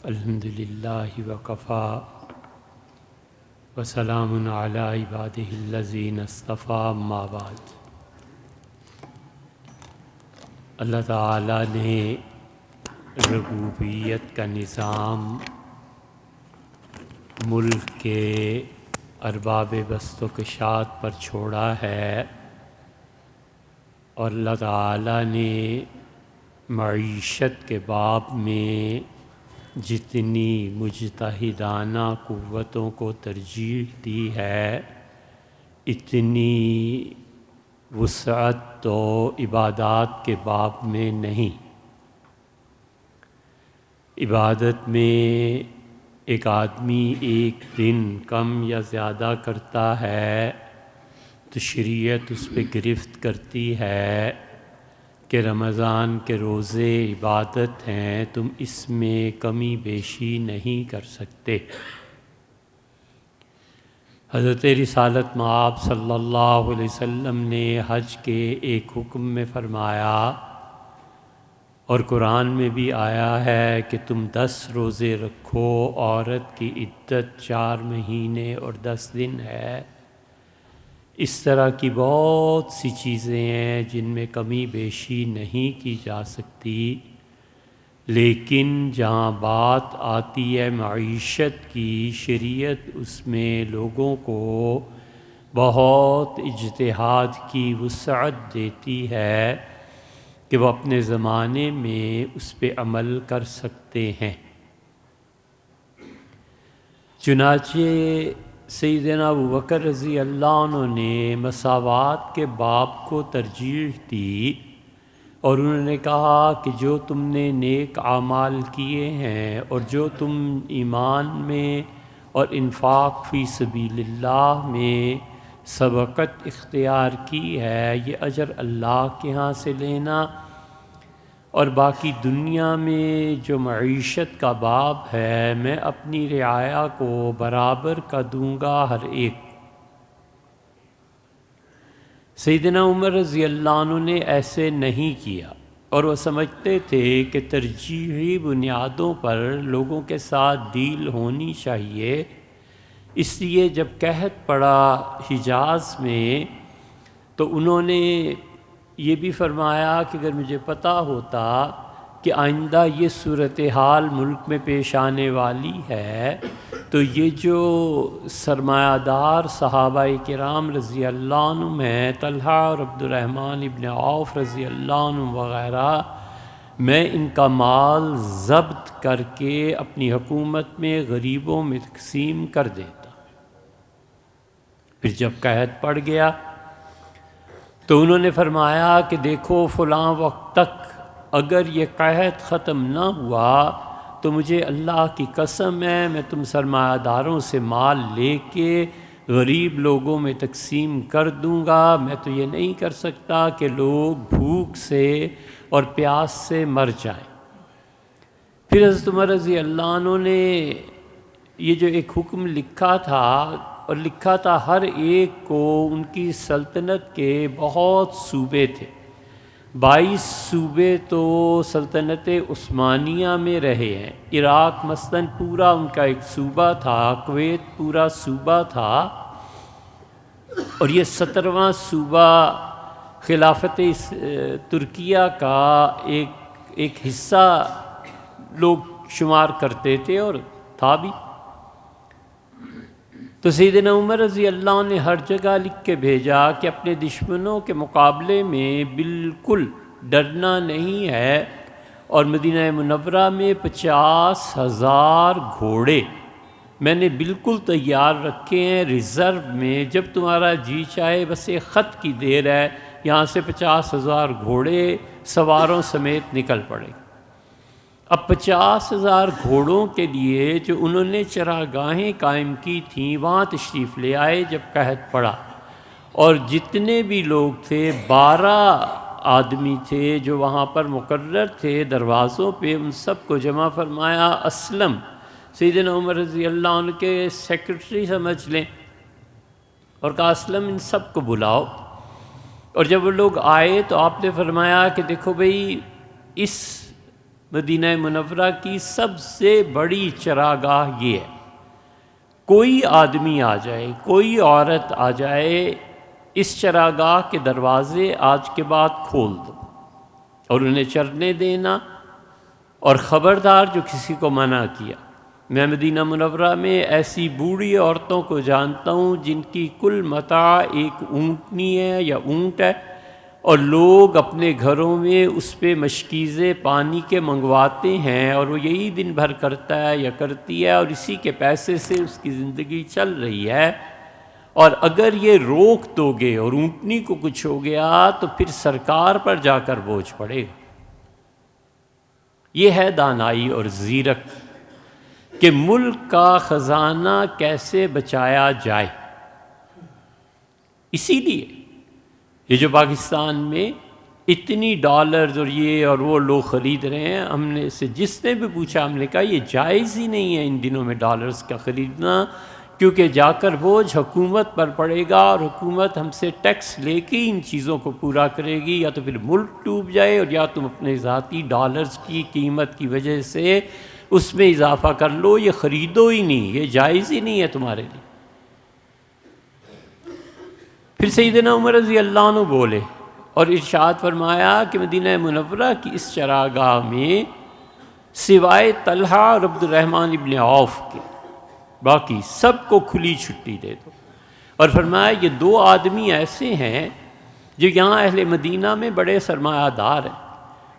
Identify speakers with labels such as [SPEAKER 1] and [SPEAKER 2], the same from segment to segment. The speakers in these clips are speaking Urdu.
[SPEAKER 1] الحمدللہ وکفا وسلام علی عبادہ الذین اصطفیٰ اما بعد۔ اللہ تعالیٰ نے ربوبیت کا نظام ملک کے ارباب بسط و کشاد پر چھوڑا ہے، اور اللہ تعالیٰ نے معیشت کے باب میں جتنی مجتہدانہ قوتوں کو ترجیح دی ہے، اتنی وسعت تو عبادات کے باب میں نہیں۔ عبادت میں ایک آدمی ایک دن کم یا زیادہ کرتا ہے تو شریعت اس پہ گرفت کرتی ہے کہ رمضان کے روزے عبادت ہیں، تم اس میں کمی بیشی نہیں کر سکتے۔ حضرت رسالت مآب صلی اللہ علیہ وسلم نے حج کے ایک حکم میں فرمایا، اور قرآن میں بھی آیا ہے کہ تم 10 روزے رکھو، عورت کی عدت 4 مہینے اور 10 دن ہے۔ اس طرح کی بہت سی چیزیں ہیں جن میں کمی بیشی نہیں کی جا سکتی، لیکن جہاں بات آتی ہے معیشت کی، شریعت اس میں لوگوں کو بہت اجتہاد کی وسعت دیتی ہے کہ وہ اپنے زمانے میں اس پہ عمل کر سکتے ہیں۔ چنانچہ سیدنا ابوبکر رضی اللہ عنہ نے مساوات کے باب کو ترجیح دی، اور انہوں نے کہا کہ جو تم نے نیک اعمال کیے ہیں اور جو تم ایمان میں اور انفاق فی سبیل اللہ میں سبقت اختیار کی ہے، یہ اجر اللہ کے ہاں سے لینا، اور باقی دنیا میں جو معیشت کا باب ہے میں اپنی رعایا کو برابر کا دوں گا ہر ایک۔ سیدنا عمر رضی اللہ عنہ نے ایسے نہیں کیا، اور وہ سمجھتے تھے کہ ترجیحی بنیادوں پر لوگوں کے ساتھ ڈیل ہونی چاہیے۔ اس لیے جب قحط پڑا حجاز میں تو انہوں نے یہ بھی فرمایا کہ اگر مجھے پتہ ہوتا کہ آئندہ یہ صورتحال ملک میں پیش آنے والی ہے تو یہ جو سرمایہ دار صحابہ کرام رضی اللہ عنہم ہیں، طلحہ اور عبد الرحمن ابن عوف رضی اللہ عنہ وغیرہ، میں ان کا مال ضبط کر کے اپنی حکومت میں غریبوں میں تقسیم کر دیتا۔ پھر جب قحط پڑ گیا تو انہوں نے فرمایا کہ دیکھو فلاں وقت تک اگر یہ قحط ختم نہ ہوا تو مجھے اللہ کی قسم ہے میں تم سرمایہ داروں سے مال لے کے غریب لوگوں میں تقسیم کر دوں گا۔ میں تو یہ نہیں کر سکتا کہ لوگ بھوک سے اور پیاس سے مر جائیں۔ پھر حضرت عمر رضی اللہ عنہ نے یہ جو ایک حکم لکھا تھا، اور لکھا تھا ہر ایک کو، ان کی سلطنت کے بہت صوبے تھے، 22 صوبے تو سلطنت عثمانیہ میں رہے ہیں۔ عراق مثلاً پورا ان کا ایک صوبہ تھا، کویت پورا صوبہ تھا، اور یہ 17واں صوبہ خلافت ترکیہ کا ایک حصہ لوگ شمار کرتے تھے، اور تھا بھی۔ تو سیدنا عمر رضی اللہ عنہ نے ہر جگہ لکھ کے بھیجا کہ اپنے دشمنوں کے مقابلے میں بالکل ڈرنا نہیں ہے، اور مدینہ منورہ میں 50,000 گھوڑے میں نے بالکل تیار رکھے ہیں ریزرو میں، جب تمہارا جی چاہے، بس ایک خط کی دیر ہے، یہاں سے 50,000 گھوڑے سواروں سمیت نکل پڑے۔ اب 50,000 گھوڑوں کے لیے جو انہوں نے چراگاہیں قائم کی تھیں وہاں تشریف لے آئے جب قحط پڑا، اور جتنے بھی لوگ تھے 12 آدمی تھے جو وہاں پر مقرر تھے دروازوں پہ، ان سب کو جمع فرمایا۔ اسلم سیدنا عمر رضی اللہ عنہ کے سیکرٹری سمجھ لیں، اور کہا اسلم ان سب کو بلاؤ۔ اور جب وہ لوگ آئے تو آپ نے فرمایا کہ دیکھو بھئی، اس مدینہ منورہ کی سب سے بڑی چراگاہ یہ ہے، کوئی آدمی آ جائے، کوئی عورت آ جائے، اس چراگاہ کے دروازے آج کے بعد کھول دو اور انہیں چرنے دینا، اور خبردار جو کسی کو منع کیا۔ میں مدینہ منورہ میں ایسی بوڑھی عورتوں کو جانتا ہوں جن کی کل متاع ایک اونٹنی ہے یا اونٹ ہے، اور لوگ اپنے گھروں میں اس پہ مشکیزیں پانی کے منگواتے ہیں، اور وہ یہی دن بھر کرتا ہے یا کرتی ہے، اور اسی کے پیسے سے اس کی زندگی چل رہی ہے۔ اور اگر یہ روک دو گے اور اونٹنی کو کچھ ہو گیا تو پھر سرکار پر جا کر بوجھ پڑے گا۔ یہ ہے دانائی اور زیرک کہ ملک کا خزانہ کیسے بچایا جائے۔ اسی لیے یہ جو پاکستان میں اتنی ڈالرز اور یہ اور وہ لوگ خرید رہے ہیں، ہم نے سے جس نے بھی پوچھا، ہم نے کہا یہ جائز ہی نہیں ہے ان دنوں میں ڈالرز کا خریدنا، کیونکہ جا کر بوجھ حکومت پر پڑے گا، اور حکومت ہم سے ٹیکس لے کے ان چیزوں کو پورا کرے گی، یا تو پھر ملک ڈوب جائے، اور یا تم اپنے ذاتی ڈالرز کی قیمت کی وجہ سے اس میں اضافہ کر لو، یہ خریدو ہی نہیں، یہ جائز ہی نہیں ہے تمہارے لیے۔ پھر سیدنا عمر رضی اللہ عنہ بولے اور ارشاد فرمایا کہ مدینہ منورہ کی اس چراگاہ میں سوائے طلحہ اور عبد الرحمن ابن عوف کے باقی سب کو کھلی چھٹی دے دو، اور فرمایا یہ دو آدمی ایسے ہیں جو یہاں اہل مدینہ میں بڑے سرمایہ دار ہیں،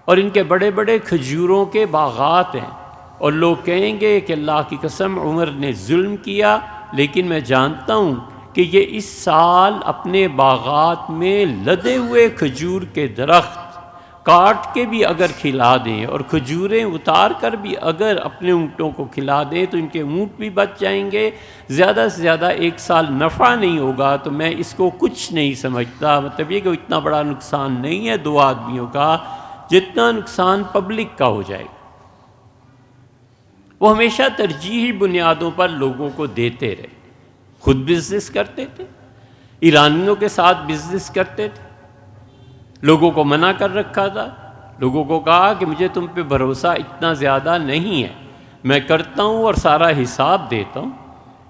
[SPEAKER 1] اور ان کے بڑے بڑے کھجوروں کے باغات ہیں، اور لوگ کہیں گے کہ اللہ کی قسم عمر نے ظلم کیا، لیکن میں جانتا ہوں کہ یہ اس سال اپنے باغات میں لدے ہوئے کھجور کے درخت کاٹ کے بھی اگر کھلا دیں اور کھجوریں اتار کر بھی اگر اپنے اونٹوں کو کھلا دیں تو ان کے اونٹ بھی بچ جائیں گے، زیادہ سے زیادہ ایک سال نفع نہیں ہوگا، تو میں اس کو کچھ نہیں سمجھتا۔ مطلب یہ کہ اتنا بڑا نقصان نہیں ہے دو آدمیوں کا جتنا نقصان پبلک کا ہو جائے گا۔ وہ ہمیشہ ترجیحی بنیادوں پر لوگوں کو دیتے رہے، خود بزنس کرتے تھے، ایرانیوں کے ساتھ بزنس کرتے تھے، لوگوں کو منع کر رکھا تھا، لوگوں کو کہا کہ مجھے تم پہ بھروسہ اتنا زیادہ نہیں ہے، میں کرتا ہوں اور سارا حساب دیتا ہوں،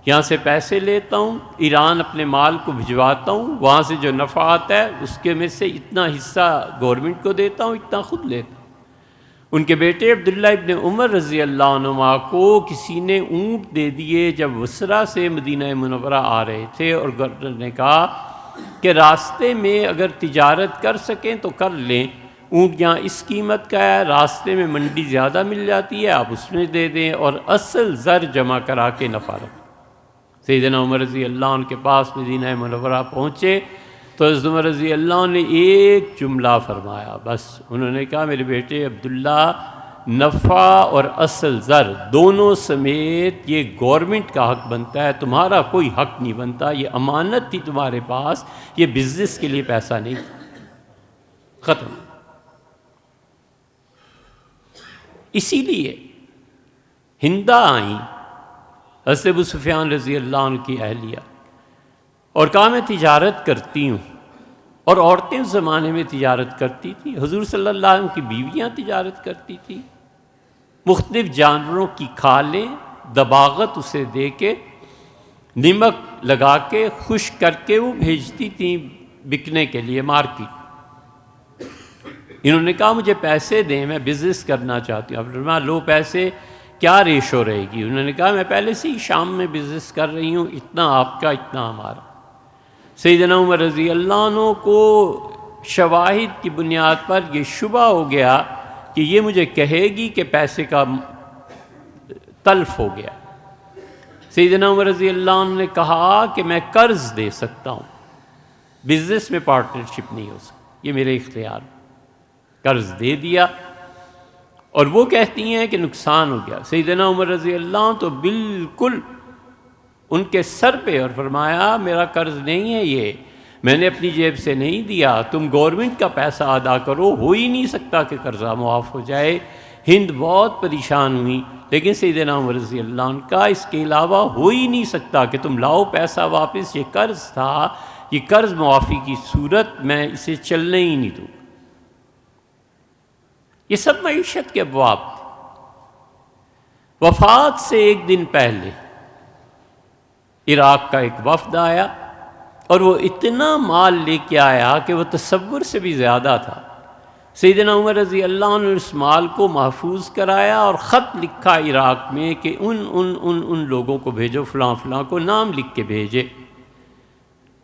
[SPEAKER 1] یہاں سے پیسے لیتا ہوں، ایران اپنے مال کو بھجواتا ہوں، وہاں سے جو نفع آتا ہے اس کے میں سے اتنا حصہ گورنمنٹ کو دیتا ہوں، اتنا خود لیتا ہوں۔ ان کے بیٹے عبداللہ ابن عمر رضی اللہ عنہما کو کسی نے اونٹ دے دیے جب بصرہ سے مدینہ منورہ آ رہے تھے، اور گورنر نے کہا کہ راستے میں اگر تجارت کر سکیں تو کر لیں، اونٹ یہاں اس قیمت کا ہے، راستے میں منڈی زیادہ مل جاتی ہے، آپ اس میں دے دیں، اور اصل زر جمع کرا کے نفع رکھیں۔ سیدنا عمر رضی اللہ عنہ کے پاس مدینہ منورہ پہنچے تو حضرت عمر رضی اللہ عنہ نے ایک جملہ فرمایا، بس انہوں نے کہا میرے بیٹے عبداللہ، نفع اور اصل زر دونوں سمیت یہ گورنمنٹ کا حق بنتا ہے، تمہارا کوئی حق نہیں بنتا، یہ امانت تھی تمہارے پاس، یہ بزنس کے لیے پیسہ نہیں تھا، ختم۔ اسی لیے ہندہ آئیں حضرت ابو سفیان رضی اللہ عنہ کی اہلیہ، اور کہا میں تجارت کرتی ہوں، اور عورتیں اس زمانے میں تجارت کرتی تھی، حضور صلی اللہ علیہ وسلم کی بیویاں تجارت کرتی تھی، مختلف جانوروں کی کھالیں دباغت اسے دے کے نمک لگا کے خشک کر کے وہ بھیجتی تھیں بکنے کے لیے مارکیٹ۔ انہوں نے کہا مجھے پیسے دیں، میں بزنس کرنا چاہتی ہوں۔ اب فرمایا لو پیسے، کیا ریشو رہے گی؟ انہوں نے کہا میں پہلے سے ہی شام میں بزنس کر رہی ہوں، اتنا آپ کا اتنا ہمارا۔ سیدنا عمر رضی اللہ عنہ کو شواہد کی بنیاد پر یہ شبہ ہو گیا کہ یہ مجھے کہے گی کہ پیسے کا تلف ہو گیا۔ سیدنا عمر رضی اللہ عنہ نے کہا کہ میں قرض دے سکتا ہوں، بزنس میں پارٹنرشپ نہیں ہو سکتی، یہ میرے اختیار میں۔ قرض دے دیا، اور وہ کہتی ہیں کہ نقصان ہو گیا۔ سیدنا عمر رضی اللہ عنہ تو بالکل ان کے سر پہ، اور فرمایا میرا قرض نہیں ہے، یہ میں نے اپنی جیب سے نہیں دیا، تم گورنمنٹ کا پیسہ ادا کرو، ہو ہی نہیں سکتا کہ قرضہ معاف ہو جائے۔ ہند بہت پریشان ہوئی، لیکن سیدنا عمر رضی اللہ عنہ کا اس کے علاوہ ہو ہی نہیں سکتا کہ تم لاؤ پیسہ واپس، یہ قرض تھا، یہ قرض معافی کی صورت میں اسے چلنے ہی نہیں دوں۔ یہ سب معیشت کے ابواب تھے۔ وفات سے ایک دن پہلے عراق کا ایک وفد آیا اور وہ اتنا مال لے کے آیا کہ وہ تصور سے بھی زیادہ تھا۔ سیدنا عمر رضی اللہ عنہ نے اس مال کو محفوظ کرایا اور خط لکھا عراق میں کہ ان لوگوں کو بھیجو، فلاں فلاں کو نام لکھ کے بھیجے۔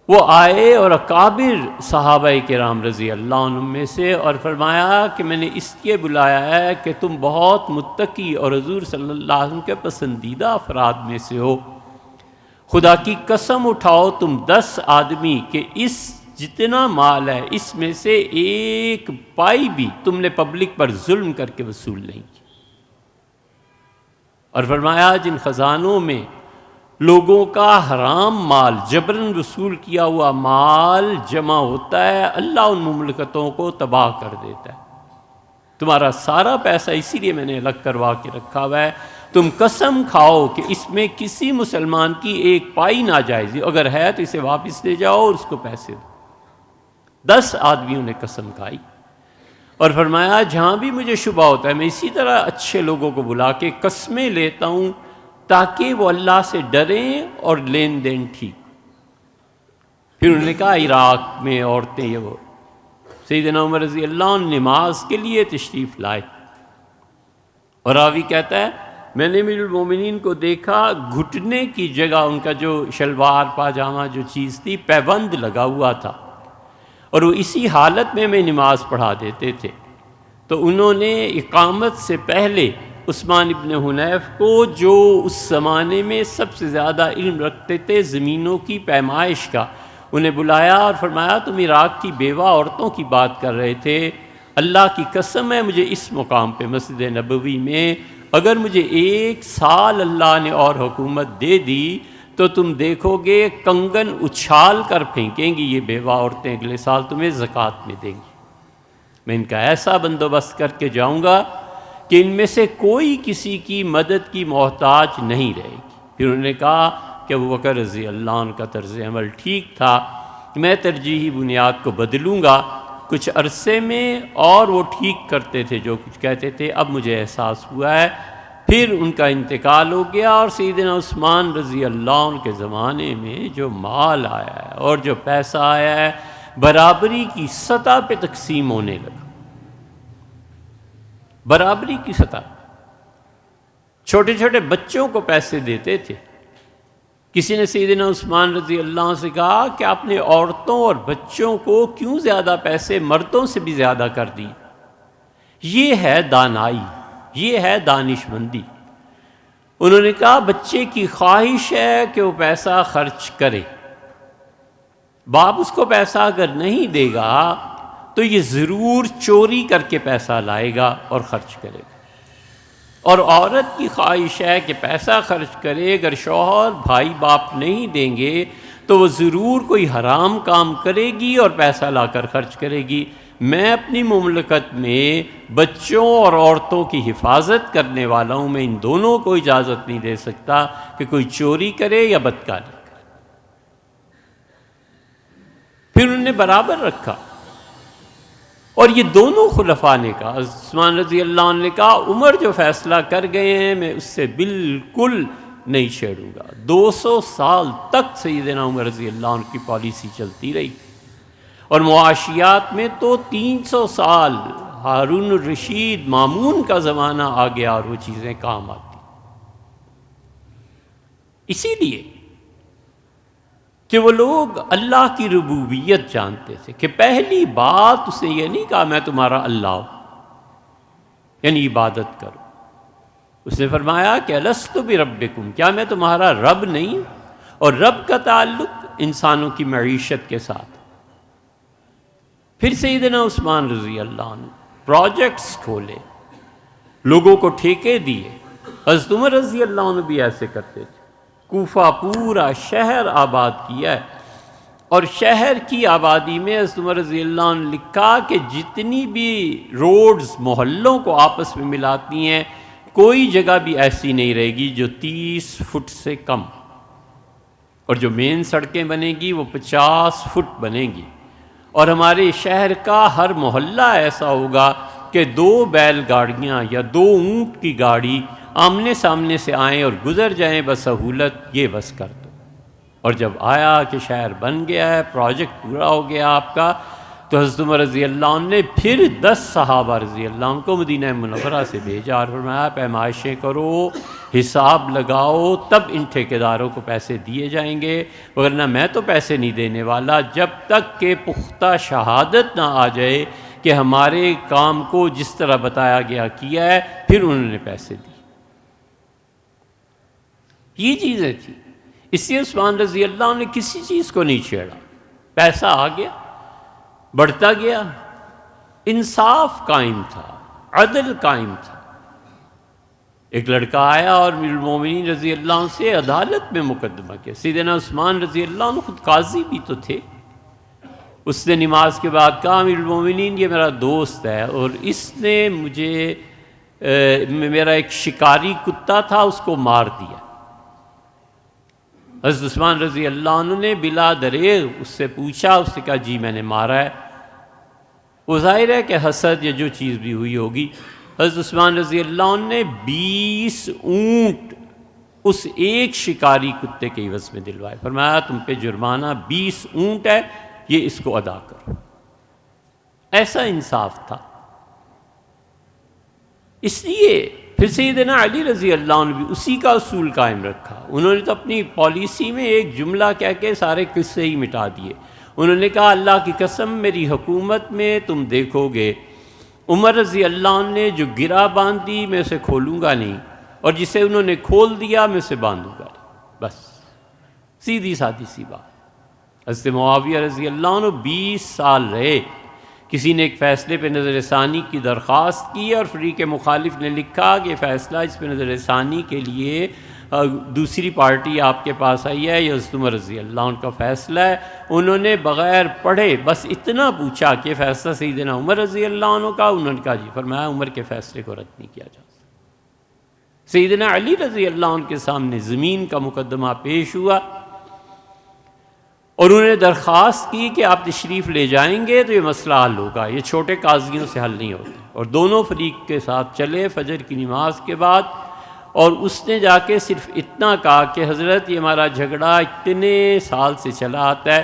[SPEAKER 1] وہ آئے اور اکابر صحابہ کرام رضی اللہ عنہ میں سے، اور فرمایا کہ میں نے اس لیے بلایا ہے کہ تم بہت متقی اور حضور صلی اللہ علیہ وسلم کے پسندیدہ افراد میں سے ہو، خدا کی قسم اٹھاؤ تم 10 آدمی کہ اس جتنا مال ہے اس میں سے ایک پائی بھی تم نے پبلک پر ظلم کر کے وصول نہیں کی۔ اور فرمایا جن خزانوں میں لوگوں کا حرام مال، جبراً وصول کیا ہوا مال جمع ہوتا ہے، اللہ ان مملکتوں کو تباہ کر دیتا ہے۔ تمہارا سارا پیسہ اسی لیے میں نے الگ کروا کے رکھا ہوا ہے، تم قسم کھاؤ کہ اس میں کسی مسلمان کی ایک پائی ناجائز، اگر ہے تو اسے واپس لے جاؤ اور اس کو پیسے دو۔ 10 آدمیوں نے قسم کھائی اور فرمایا جہاں بھی مجھے شبہ ہوتا ہے میں اسی طرح اچھے لوگوں کو بلا کے قسمیں لیتا ہوں تاکہ وہ اللہ سے ڈریں اور لین دین ٹھیک۔ پھر انہوں نے کہا عراق میں عورتیں یہ وہ، سیدنا عمر رضی اللہ عنہ نماز کے لیے تشریف لائے، اور راوی کہتا ہے میں نے امیر المومنین کو دیکھا گھٹنے کی جگہ ان کا جو شلوار پاجامہ جو چیز تھی پیبند لگا ہوا تھا، اور وہ اسی حالت میں نماز پڑھا دیتے تھے۔ تو انہوں نے اقامت سے پہلے عثمان ابن حنیف کو، جو اس زمانے میں سب سے زیادہ علم رکھتے تھے زمینوں کی پیمائش کا، انہیں بلایا اور فرمایا تم عراق کی بیوہ عورتوں کی بات کر رہے تھے، اللہ کی قسم ہے مجھے اس مقام پہ مسجد نبوی میں اگر مجھے 1 سال اللہ نے اور حکومت دے دی تو تم دیکھو گے کنگن اچھال کر پھینکیں گی یہ بیوہ عورتیں، اگلے سال تمہیں زکوٰۃ میں دیں گی۔ میں ان کا ایسا بندوبست کر کے جاؤں گا کہ ان میں سے کوئی کسی کی مدد کی محتاج نہیں رہے گی۔ پھر انہوں نے کہا کہ ابوبکر رضی اللہ عنہ کا طرز عمل ٹھیک تھا، میں ترجیحی بنیاد کو بدلوں گا کچھ عرصے میں، اور وہ ٹھیک کرتے تھے جو کچھ کہتے تھے۔ اب مجھے احساس ہوا ہے، پھر ان کا انتقال ہو گیا، اور سیدنا عثمان رضی اللہ عنہ کے زمانے میں جو مال آیا ہے اور جو پیسہ آیا ہے برابری کی سطح پہ تقسیم ہونے لگا، برابری کی سطح۔ چھوٹے چھوٹے بچوں کو پیسے دیتے تھے۔ کسی نے سیدنا عثمان رضی اللہ عنہ سے کہا کہ آپ نے عورتوں اور بچوں کو کیوں زیادہ پیسے مردوں سے بھی زیادہ کر دی؟ یہ ہے دانائی، یہ ہے دانش مندی۔ انہوں نے کہا بچے کی خواہش ہے کہ وہ پیسہ خرچ کرے، باپ اس کو پیسہ اگر نہیں دے گا تو یہ ضرور چوری کر کے پیسہ لائے گا اور خرچ کرے گا، اور عورت کی خواہش ہے کہ پیسہ خرچ کرے، اگر شوہر بھائی باپ نہیں دیں گے تو وہ ضرور کوئی حرام کام کرے گی اور پیسہ لا کر خرچ کرے گی۔ میں اپنی مملکت میں بچوں اور عورتوں کی حفاظت کرنے والا ہوں، میں ان دونوں کو اجازت نہیں دے سکتا کہ کوئی چوری کرے یا بدکاری کرے۔ پھر انہوں نے برابر رکھا، اور یہ دونوں خلفاء نے کہا، عثمان رضی اللہ عنہ نے کہا عمر جو فیصلہ کر گئے ہیں میں اس سے بالکل نہیں چھیڑوں گا۔ 200 سال تک سیدنا عمر رضی اللہ عنہ کی پالیسی چلتی رہی، اور معاشیات میں تو 300 سال ہارون الرشید مامون کا زمانہ آ گیا اور وہ چیزیں کام آتی۔ اسی لیے کہ وہ لوگ اللہ کی ربوبیت جانتے تھے کہ پہلی بات اسے یہ نہیں کہا میں تمہارا اللہ ہوں، یعنی عبادت کرو۔ اس نے فرمایا کہ الستُ بربکم، کیا میں تمہارا رب نہیں؟ اور رب کا تعلق انسانوں کی معیشت کے ساتھ۔ پھر سیدنا عثمان رضی اللہ عنہ پروجیکٹس کھولے، لوگوں کو ٹھیکے دیے۔ حضرت عمر رضی اللہ عنہ بھی ایسے کرتے تھے، کوفہ پورا شہر آباد کیا ہے، اور شہر کی آبادی میں حضرت عمر رضی اللہ عنہ نے لکھا کہ جتنی بھی روڈز محلوں کو آپس میں ملاتی ہیں کوئی جگہ بھی ایسی نہیں رہے گی جو 30 فٹ سے کم، اور جو مین سڑکیں بنے گی وہ 50 فٹ بنے گی، اور ہمارے شہر کا ہر محلہ ایسا ہوگا کہ 2 بیل گاڑیاں یا 2 اونٹ کی گاڑی آمنے سامنے سے آئیں اور گزر جائیں بسہولت، یہ بس کر دو۔ اور جب آیا کہ شہر بن گیا ہے، پروجیکٹ پورا ہو گیا آپ کا، تو حضرت عمر رضی اللہ عنہ نے پھر 10 صحابہ رضی اللہ عنہ کو مدینہ منورہ سے بھیجا اور فرمایا پیمائشیں کرو، حساب لگاؤ، تب ان ٹھیکیداروں کو پیسے دیے جائیں گے، ورنہ میں تو پیسے نہیں دینے والا جب تک کہ پختہ شہادت نہ آ جائے کہ ہمارے کام کو جس طرح بتایا گیا کیا ہے۔ پھر انہوں نے پیسے دیے۔ یہ چیزیں تھیں، اس لیے عثمان رضی اللہ عنہ نے کسی چیز کو نہیں چھیڑا، پیسہ آ گیا، بڑھتا گیا، انصاف قائم تھا، عدل قائم تھا۔ ایک لڑکا آیا اور امیر المومنین رضی اللہ عنہ سے عدالت میں مقدمہ کیا۔ سیدنا عثمان رضی اللہ عنہ خود قاضی بھی تو تھے۔ اس نے نماز کے بعد کہا امیر المومنین یہ میرا دوست ہے اور اس نے مجھے میرا ایک شکاری کتا تھا اس کو مار دیا۔ حضرت عثمان رضی اللہ عنہ نے بلا دریغ اس سے پوچھا، اس نے کہا جی میں نے مارا ہے۔ وہ ظاہر ہے کہ حسد یا جو چیز بھی ہوئی ہوگی۔ حضرت عثمان رضی اللہ عنہ نے 20 اونٹ اس ایک شکاری کتے کے عوض میں دلوائے، فرمایا تم پہ جرمانہ 20 اونٹ ہے، یہ اس کو ادا کرو۔ ایسا انصاف تھا۔ اس لیے پھر سیدنا علی رضی اللہ عنہ بھی اسی کا اصول قائم رکھا۔ انہوں نے تو اپنی پالیسی میں ایک جملہ کہہ کے سارے قصے ہی مٹا دیے۔ انہوں نے کہا اللہ کی قسم میری حکومت میں تم دیکھو گے عمر رضی اللہ عنہ نے جو گرہ باندھی میں اسے کھولوں گا نہیں، اور جسے انہوں نے کھول دیا میں اسے باندھوں گا نہیں، بس سیدھی سادی سی بات۔ حضرت معاویہ رضی اللہ عنہ 20 سال رہے، کسی نے ایک فیصلے پہ نظر ثانی کی درخواست کی اور فریق مخالف نے لکھا کہ فیصلہ اس پہ نظر ثانی کے لیے دوسری پارٹی آپ کے پاس آئی ہے، یہ حضرت عمر رضی اللہ عنہ کا فیصلہ ہے۔ انہوں نے بغیر پڑھے بس اتنا پوچھا کہ فیصلہ سیدنا عمر رضی اللہ عنہ کا، انہوں نے کہا جی، فرمایا عمر کے فیصلے کو رد نہیں کیا جا سکتا۔ سیدنا علی رضی اللہ عنہ کے سامنے زمین کا مقدمہ پیش ہوا اور انہوں نے درخواست کی کہ آپ تشریف لے جائیں گے تو یہ مسئلہ حل ہوگا، یہ چھوٹے قاضیوں سے حل نہیں ہوتا۔ اور دونوں فریق کے ساتھ چلے فجر کی نماز کے بعد، اور اس نے جا کے صرف اتنا کہا کہ حضرت یہ ہمارا جھگڑا اتنے سال سے چلا آتا ہے،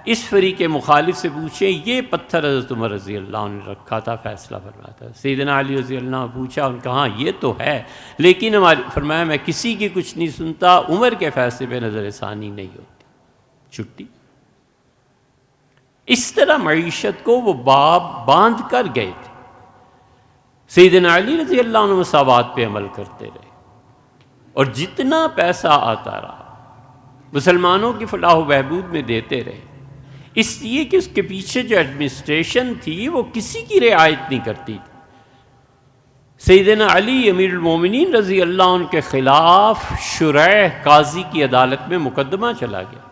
[SPEAKER 1] اس فریق مخالف سے پوچھیں یہ پتھر حضرت عمر رضی اللہ عنہ نے رکھا تھا، فیصلہ فرمایا تھا۔ سیدنا علی رضی اللہ عنہ پوچھا، ان کہا یہ تو ہے، لیکن ہماری فرمایا میں کسی کی کچھ نہیں سنتا، عمر کے فیصلے پہ نظر ثانی نہیں ہوتی، چھٹی۔ اس طرح معیشت کو وہ باب باندھ کر گئے تھے۔ سیدنا علی رضی اللہ عنہ مساوات پہ عمل کرتے رہے، اور جتنا پیسہ آتا رہا مسلمانوں کی فلاح و بہبود میں دیتے رہے، اس لیے کہ اس کے پیچھے جو ایڈمنسٹریشن تھی وہ کسی کی رعایت نہیں کرتی تھی۔ سیدنا علی امیر المومنین رضی اللہ عنہ کے خلاف شریح قاضی کی عدالت میں مقدمہ چلا گیا۔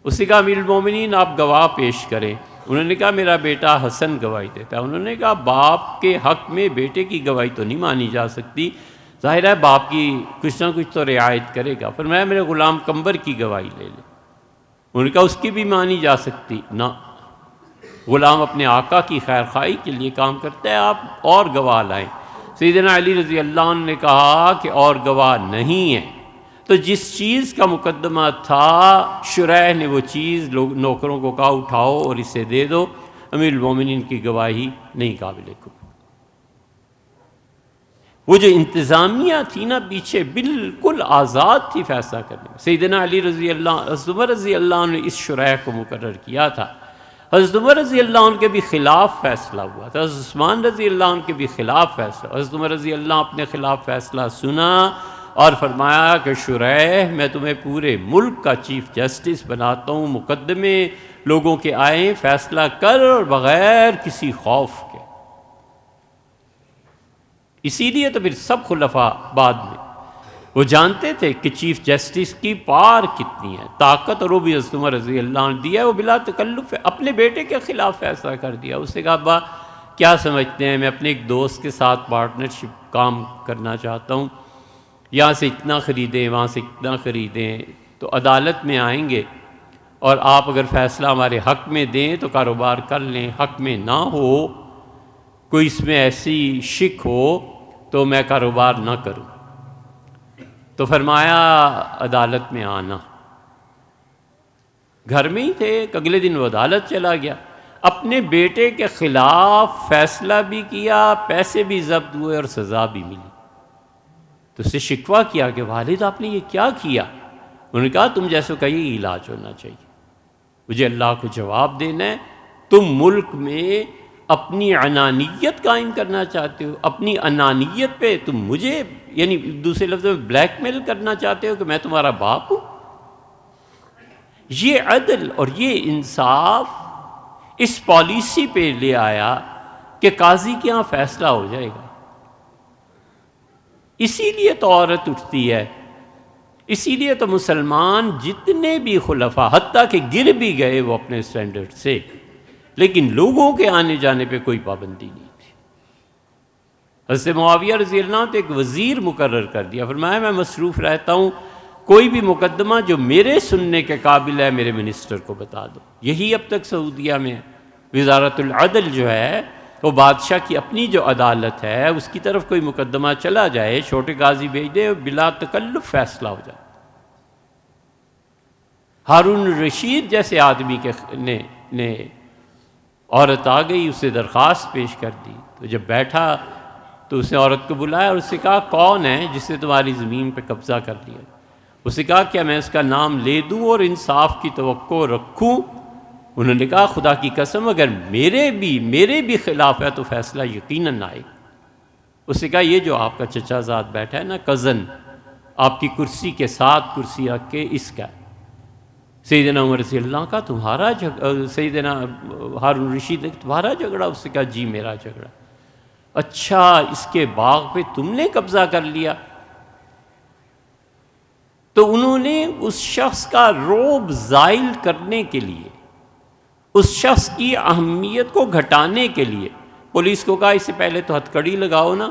[SPEAKER 1] اس نے کہا امیر المومنین آپ گواہ پیش کریں۔ انہوں نے کہا میرا بیٹا حسن گواہی دیتا ہے۔ انہوں نے کہا باپ کے حق میں بیٹے کی گواہی تو نہیں مانی جا سکتی، ظاہر ہے باپ کی کچھ نہ کچھ تو رعایت کرے گا۔ فرمایا میرے غلام قمبر کی گواہی لے لے۔ انہوں نے کہا اس کی بھی مانی جا سکتی نہ، غلام اپنے آقا کی خیر خواہی کے لیے کام کرتا ہے، آپ اور گواہ لائیں۔ سیدنا علی رضی اللہ عنہ نے کہا کہ اور گواہ نہیں ہے، تو جس چیز کا مقدمہ تھا شریح نے وہ چیز نوکروں کو کہا اٹھاؤ اور اسے دے دو، امیر المومنین کی گواہی نہیں قابل قبول۔ وہ جو انتظامیہ تھی نا پیچھے بالکل آزاد تھی فیصلہ کرنے میں۔ سیدنا علی رضی اللہ حضرت عمر رضی اللہ عنہ نے اس شریح کو مقرر کیا تھا، حضرت عمر رضی اللہ عنہ کے بھی خلاف فیصلہ ہوا تھا، حضرت عثمان رضی اللہ عنہ کے بھی خلاف فیصلہ، حضرت عمر رضی اللہ اپنے خلاف فیصلہ سنا اور فرمایا کہ شریح میں تمہیں پورے ملک کا چیف جسٹس بناتا ہوں، مقدمے لوگوں کے آئیں فیصلہ کر اور بغیر کسی خوف کے۔ اسی لیے تو پھر سب خلفاء بعد میں وہ جانتے تھے کہ چیف جسٹس کی پار کتنی ہے، طاقت، اور وہ بھی حضرت عمر رضی اللہ عنہ دیا ہے، وہ بلا تکلف اپنے بیٹے کے خلاف فیصلہ کر دیا۔ اس نے کہا ابا کیا سمجھتے ہیں، میں اپنے ایک دوست کے ساتھ پارٹنرشپ کام کرنا چاہتا ہوں، یہاں سے اتنا خریدیں وہاں سے اتنا خریدیں، تو عدالت میں آئیں گے اور آپ اگر فیصلہ ہمارے حق میں دیں تو کاروبار کر لیں، حق میں نہ ہو، کوئی اس میں ایسی شک ہو تو میں کاروبار نہ کروں۔ تو فرمایا عدالت میں آنا۔ گھر میں ہی تھے، اگلے دن وہ عدالت چلا گیا، اپنے بیٹے کے خلاف فیصلہ بھی کیا، پیسے بھی ضبط ہوئے اور سزا بھی ملی۔ تو اس سے شکوہ کیا کہ والد آپ نے یہ کیا کیا؟ انہوں نے کہا تم جیسے کا یہ علاج ہونا چاہیے، مجھے اللہ کو جواب دینا ہے، تم ملک میں اپنی انانیت قائم کرنا چاہتے ہو، اپنی انانیت پہ تم مجھے یعنی دوسرے لفظوں میں بلیک میل کرنا چاہتے ہو کہ میں تمہارا باپ ہوں۔ یہ عدل اور یہ انصاف اس پالیسی پہ لے آیا کہ قاضی کے ہاں فیصلہ ہو جائے گا۔ اسی لیے تو عورت اٹھتی ہے، اسی لیے تو مسلمان جتنے بھی خلفاء حتیٰ کہ گر بھی گئے وہ اپنے سٹینڈرڈ سے، لیکن لوگوں کے آنے جانے پہ کوئی پابندی نہیں تھی۔ حضرت معاویہ رضی اللہ عنہ تو ایک وزیر مقرر کر دیا، فرمایا میں مصروف رہتا ہوں، کوئی بھی مقدمہ جو میرے سننے کے قابل ہے میرے منسٹر کو بتا دو۔ یہی اب تک سعودیہ میں ہے، وزارت العدل جو ہے وہ بادشاہ کی اپنی جو عدالت ہے اس کی طرف کوئی مقدمہ چلا جائے، چھوٹے قاضی بھیج دے، بلا تکلف فیصلہ ہو جائے۔ ہارون الرشید جیسے آدمی نے عورت آ گئی، اسے درخواست پیش کر دی، تو جب بیٹھا تو اس نے عورت کو بلایا اور اس سے کہا کون ہے جس نے تمہاری زمین پہ قبضہ کر لیا؟ اس نے کہا کیا میں اس کا نام لے دوں اور انصاف کی توقع رکھوں؟ انہوں نے کہا خدا کی قسم اگر میرے بھی خلاف ہے تو فیصلہ یقیناً آئے۔ اس نے کہا یہ جو آپ کا چچا زاد بیٹھا ہے نا، کزن، آپ کی کرسی کے ساتھ کرسی رکھ کے اس کا سیدنا عمر رضی اللہ کا تمہارا سیدنا ہارون رشید نے تمہارا جھگڑا؟ اس نے کہا جی میرا جھگڑا۔ اچھا اس کے باغ پہ تم نے قبضہ کر لیا؟ تو انہوں نے اس شخص کا رعب زائل کرنے کے لیے، اس شخص کی اہمیت کو گھٹانے کے لیے پولیس کو کہا اس سے پہلے تو ہتھ کڑی لگاؤ نا،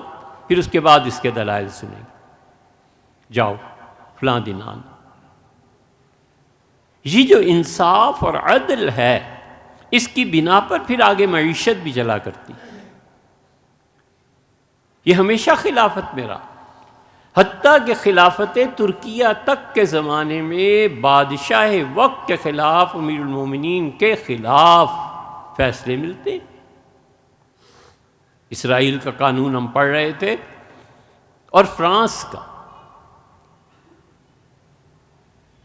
[SPEAKER 1] پھر اس کے بعد اس کے دلائل سنیں گے، جاؤ فلاں دن آنا۔ یہ جو انصاف اور عدل ہے اس کی بنا پر پھر آگے معیشت بھی چلا کرتی، یہ ہمیشہ خلافت میں رہا، حتیٰ کہ خلافت ترکیہ تک کے زمانے میں بادشاہ وقت کے خلاف، امیر المومنین کے خلاف فیصلے ملتے۔ اسرائیل کا قانون ہم پڑھ رہے تھے اور فرانس کا،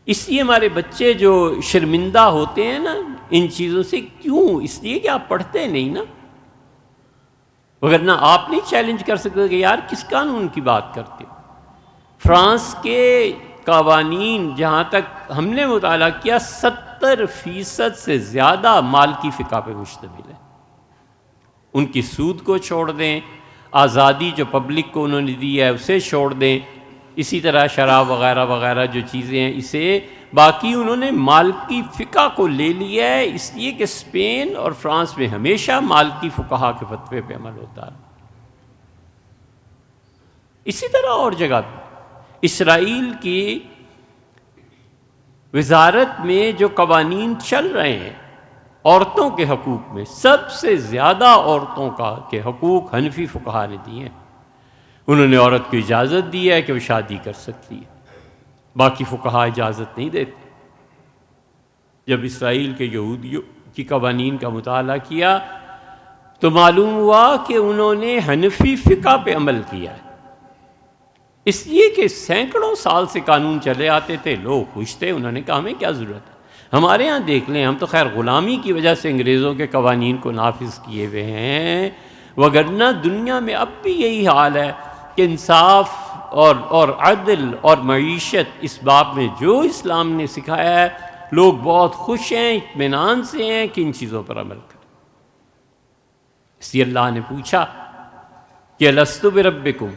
[SPEAKER 1] اس لیے ہمارے بچے جو شرمندہ ہوتے ہیں نا ان چیزوں سے، کیوں؟ اس لیے کہ آپ پڑھتے نہیں نا، وگرنہ آپ نہیں چیلنج کر سکتے کہ یار کس قانون کی بات کرتے ہو۔ فرانس کے قوانین جہاں تک ہم نے مطالعہ کیا 70% سے زیادہ مال کی فقہ پہ مشتمل ہے۔ ان کی سود کو چھوڑ دیں، آزادی جو پبلک کو انہوں نے دی ہے اسے چھوڑ دیں، اسی طرح شراب وغیرہ وغیرہ جو چیزیں ہیں اسے، باقی انہوں نے مال کی فقہ کو لے لیا ہے، اس لیے کہ اسپین اور فرانس میں ہمیشہ مال کی فقہا کے فتوے پہ عمل ہوتا ہے۔ اسی طرح اور جگہ بھی اسرائیل کی وزارت میں جو قوانین چل رہے ہیں عورتوں کے حقوق میں، سب سے زیادہ عورتوں کے حقوق حنفی فقہا نے دیے ہیں۔ انہوں نے عورت کو اجازت دی ہے کہ وہ شادی کر سکتی ہے، باقی فقہا اجازت نہیں دیتے۔ جب اسرائیل کے یہودیوں کی قوانین کا مطالعہ کیا تو معلوم ہوا کہ انہوں نے حنفی فقہ پہ عمل کیا ہے، اس لیے کہ سینکڑوں سال سے قانون چلے آتے تھے، لوگ خوش تھے، انہوں نے کہا ہمیں کیا ضرورت ہے۔ ہمارے ہاں دیکھ لیں، ہم تو خیر غلامی کی وجہ سے انگریزوں کے قوانین کو نافذ کیے ہوئے ہیں، وگرنہ دنیا میں اب بھی یہی حال ہے کہ انصاف اور عدل اور معیشت اس باب میں جو اسلام نے سکھایا ہے، لوگ بہت خوش ہیں، اطمینان سے ہیں کہ ان چیزوں پر عمل کریں۔ اس لیے اللہ نے پوچھا کہ الست بربکم،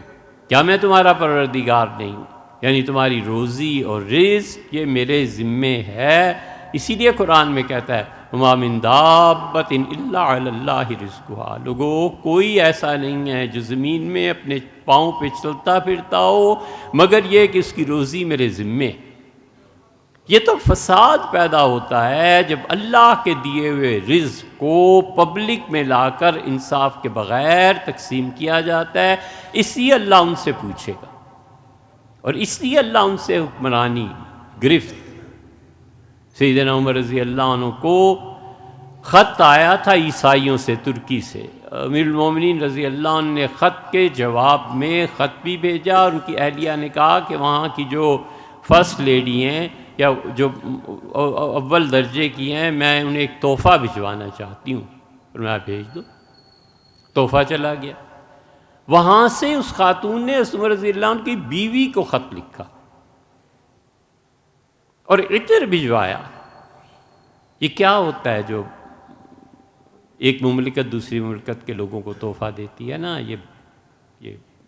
[SPEAKER 1] کیا میں تمہارا پروردگار نہیں ہوں؟ یعنی تمہاری روزی اور رزق یہ میرے ذمے ہے۔ اسی لیے قرآن میں کہتا ہے وَمَا مِن دَابَّةٍ إِلَّا عَلَى اللَّهِ رِزْقُهَا، لوگوں کوئی ایسا نہیں ہے جو زمین میں اپنے پاؤں پہ چلتا پھرتا ہو مگر یہ کہ اس کی روزی میرے ذمے۔ یہ تو فساد پیدا ہوتا ہے جب اللہ کے دیے ہوئے رزق کو پبلک میں لا کر انصاف کے بغیر تقسیم کیا جاتا ہے. اس لیے اللہ ان سے پوچھے گا، اور اس لیے اللہ ان سے حکمرانی گرفت. سیدنا عمر رضی اللہ عنہ کو خط آیا تھا عیسائیوں سے، ترکی سے. امیر المومنین رضی اللہ عنہ نے خط کے جواب میں خط بھی بھیجا، اور ان کی اہلیہ نے کہا کہ وہاں کی جو فرسٹ لیڈی ہیں یا جو اول درجے کی ہیں، میں انہیں ایک تحفہ بھجوانا چاہتی ہوں، اور میں بھیج دو. تحفہ چلا گیا. وہاں سے اس خاتون نے عمر رضی اللہ عنہ کی بیوی کو خط لکھا اور عطر بھجوایا. یہ کیا ہوتا ہے جو ایک مملکت دوسری مملکت کے لوگوں کو تحفہ دیتی ہے نا، یہ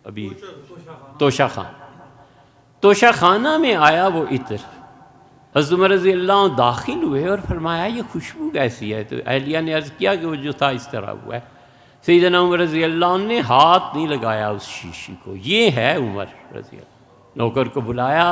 [SPEAKER 1] ابھی توشہ خانہ میں آیا وہ عطر. حضرت عمر رضی اللہ عنہ داخل ہوئے اور فرمایا یہ خوشبو کیسی ہے؟ تو اہلیہ نے عرض کیا کہ وہ جو تھا اس طرح ہوا ہے. سیدنا عمر رضی اللہ عنہ نے ہاتھ نہیں لگایا اس شیشی کو. یہ ہے عمر رضی اللہ. نوکر کو بلایا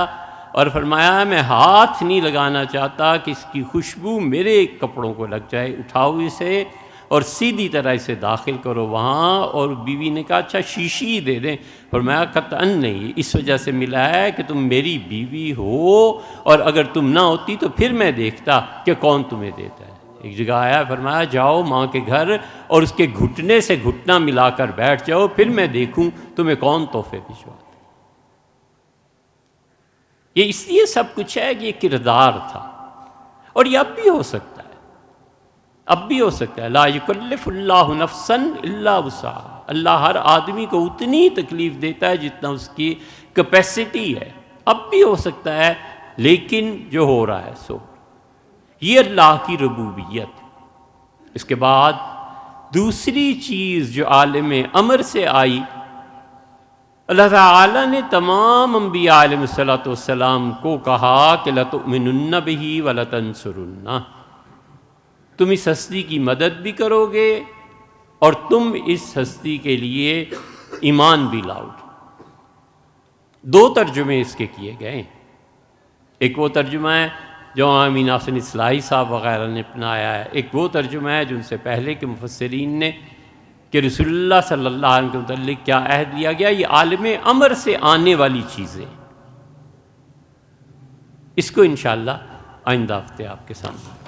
[SPEAKER 1] اور فرمایا میں ہاتھ نہیں لگانا چاہتا کہ اس کی خوشبو میرے کپڑوں کو لگ جائے، اٹھاؤ اسے اور سیدھی طرح اسے داخل کرو وہاں. اور بیوی نے کہا اچھا شیشی ہی دے دیں. فرمایا قطعاً نہیں، اس وجہ سے ملا ہے کہ تم میری بیوی ہو، اور اگر تم نہ ہوتی تو پھر میں دیکھتا کہ کون تمہیں دیتا ہے. ایک جگہ آیا، فرمایا جاؤ ماں کے گھر اور اس کے گھٹنے سے گھٹنا ملا کر بیٹھ جاؤ، پھر میں دیکھوں تمہیں کون تحفے بھجواتا. یہ اس لیے سب کچھ ہے کہ یہ کردار تھا، اور یہ اب بھی ہو سکتا ہے. اب بھی ہو سکتا ہے. لا یکلف اللہ نفسا الا وسعہا. اللہ ہر آدمی کو اتنی تکلیف دیتا ہے جتنا اس کی کیپیسٹی ہے. اب بھی ہو سکتا ہے، لیکن جو ہو رہا ہے سو یہ اللہ کی ربوبیت. اس کے بعد دوسری چیز جو عالم امر سے آئی، اللہ تعالیٰ نے تمام انبیاء علیہ الصلوۃ والسلام کو کہا کہ لَتُؤْمِنُنَّ بِهِ وَلَتَنْصُرُنَّهُ. تم اس ہستی کی مدد بھی کرو گے اور تم اس ہستی کے لیے ایمان بھی لاؤ گے. دو ترجمے اس کے کیے گئے. ایک وہ ترجمہ ہے جو امین ناصر اصلاحی صاحب وغیرہ نے اپنایا ہے. ایک وہ ترجمہ ہے جو ان سے پہلے کے مفسرین نے، کہ رسول اللہ صلی اللہ علیہ وسلم کے متعلق کیا عہد لیا گیا. یہ عالم امر سے آنے والی چیزیں. اس کو انشاءاللہ آئندہ ہفتے آپ کے سامنے